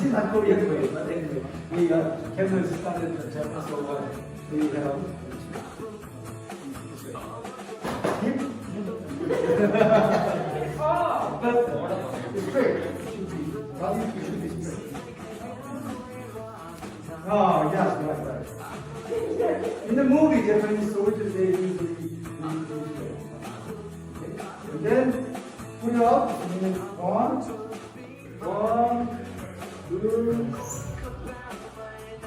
is not Korean way, but anyway, we camels started the Japanese, so we have hip. But straight should be, body should be straight. Oh, yes, right. In the movie, Japanese soldiers, they usually do straight. Okay. And then put it up, and then one, two,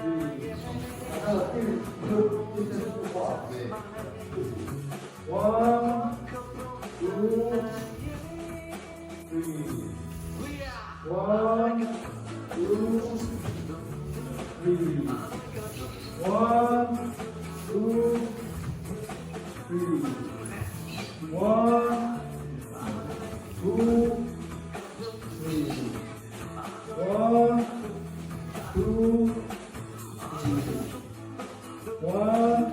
three. Another thing, this is too far. One, two, three. One, two, three. One, two, three. One, two, three. One, two, three. One,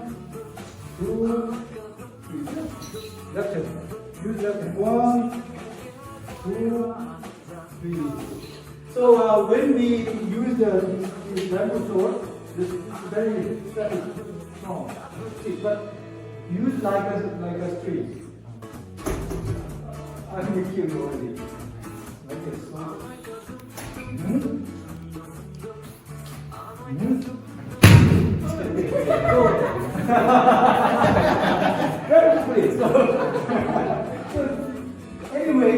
two, three. Left hand. Use left hand. One, two, three. So when we use the bamboo sword, this is very strong. But use like a tree. I will kill you already. Like this. Very quick. So anyway,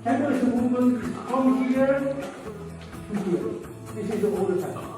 camera's movement is from here to here. This is all the time.